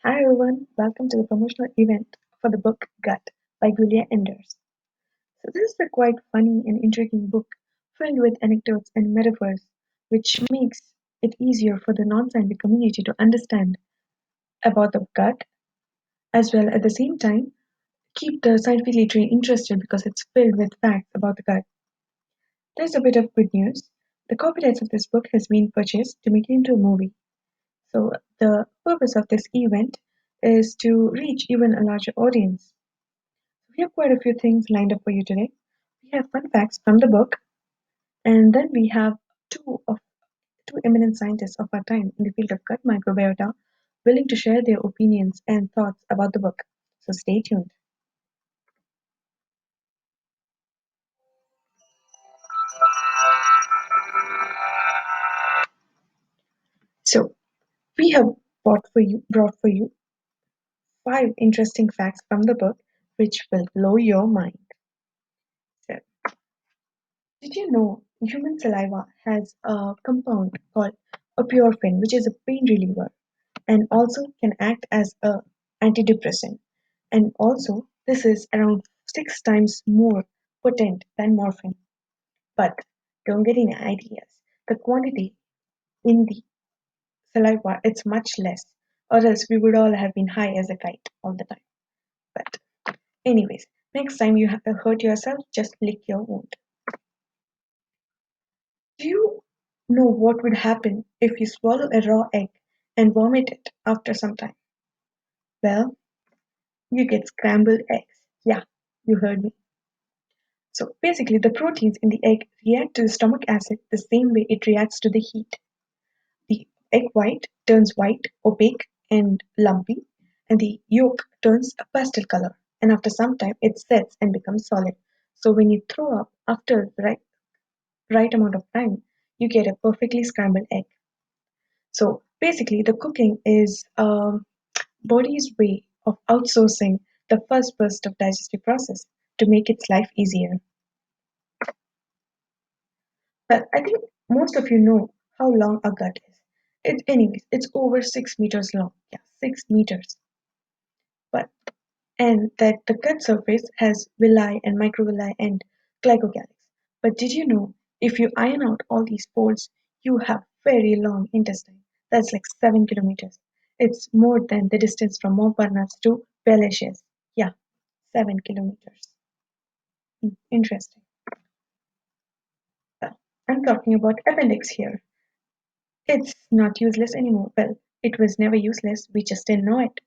Hi everyone, welcome to the promotional event for the book Gut by Julia Enders. So this is a quite funny and intriguing book filled with anecdotes and metaphors, which makes it easier for the non-scientific community to understand about the gut, as well at the same time keep the scientific literature interested because it's filled with facts about the gut. There's a bit of good news. The copyrights of this book has been purchased to make it into a movie. So the purpose of this event is to reach even a larger audience. We have quite a few things lined up for you today. We have fun facts from the book, and then we have two eminent scientists of our time in the field of gut microbiota willing to share their opinions and thoughts about the book. So stay tuned. So we have brought for you five interesting facts from the book which will blow your mind. So, did you know human saliva has a compound called apiorphin, which is a pain reliever and also can act as a antidepressant, and also this is around 6 times more potent than morphine. But don't get any ideas, the quantity in the saliva it's much less, or else we would all have been high as a kite all the time. But anyways, next time you hurt yourself, just lick your wound. Do you know what would happen if you swallow a raw egg and vomit it after some time? Well, you get scrambled eggs. Yeah, you heard me. So basically, the proteins in the egg react to the stomach acid the same way it reacts to the heat. The egg white turns white, opaque, and lumpy, and the yolk turns a pastel color. And after some time, it sets and becomes solid. So when you throw up after the right amount of time, you get a perfectly scrambled egg. So basically, the cooking is body's way of outsourcing the first burst of digestive process to make its life easier. Well, I think most of you know how long a gut is. Anyways, it's over 6 meters long. Yeah, 6 meters. But and that the gut surface has villi and microvilli and glycocalyx. But did you know if you iron out all these folds, you have very long intestine. That's like 7 kilometers. It's more than the distance from Montparnasse to Bellecious. Yeah, 7 kilometers. Interesting. Well, I'm talking about appendix here. It's not useless anymore. Well, it was never useless, we just didn't know it.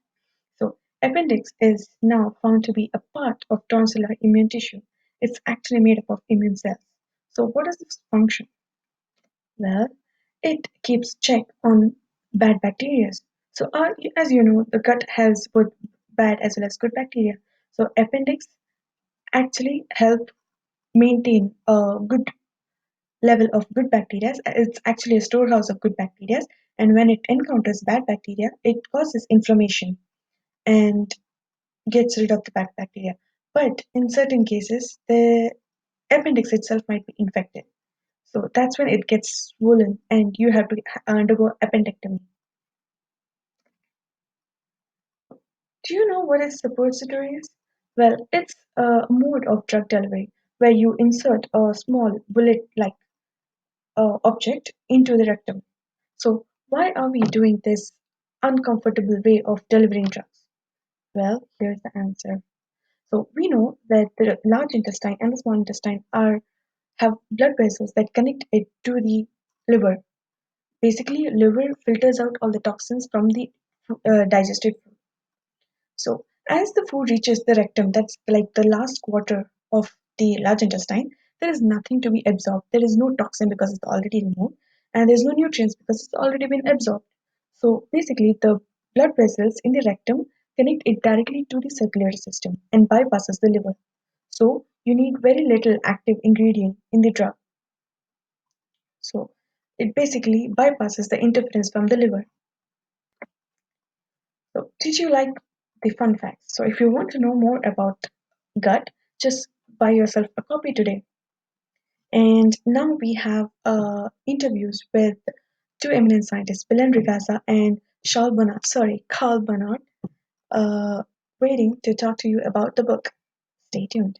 So, appendix is now found to be a part of tonsillar immune tissue. It's actually made up of immune cells. So, what does this function? Well, it keeps check on bad bacteria. So, as you know, the gut has both bad as well as good bacteria. So, appendix actually help maintain a good level of good bacteria. It's actually a storehouse of good bacteria, and when it encounters bad bacteria, it causes inflammation and gets rid of the bad bacteria. But in certain cases, the appendix itself might be infected. So that's when it gets swollen and you have to undergo appendectomy. Do you know what a suppository is? Well, it's a mode of drug delivery where you insert a small bullet like object into the rectum. So, why are we doing this uncomfortable way of delivering drugs? Well, here's the answer. So, we know that the large intestine and the small intestine are have blood vessels that connect it to the liver. Basically, liver filters out all the toxins from the digested food. So, as the food reaches the rectum, that's like the last quarter of the large intestine, there is nothing to be absorbed. There is no toxin because it's already removed, and there's no nutrients because it's already been absorbed. So, basically, the blood vessels in the rectum connect it directly to the circulatory system and bypasses the liver. So, you need very little active ingredient in the drug. So, it basically bypasses the interference from the liver. So, did you like the fun facts? So, if you want to know more about gut, just buy yourself a copy today. And now we have interviews with two eminent scientists, Bill and Rigasa and Carl Bernard, uh, waiting to talk to you about the book. Stay tuned.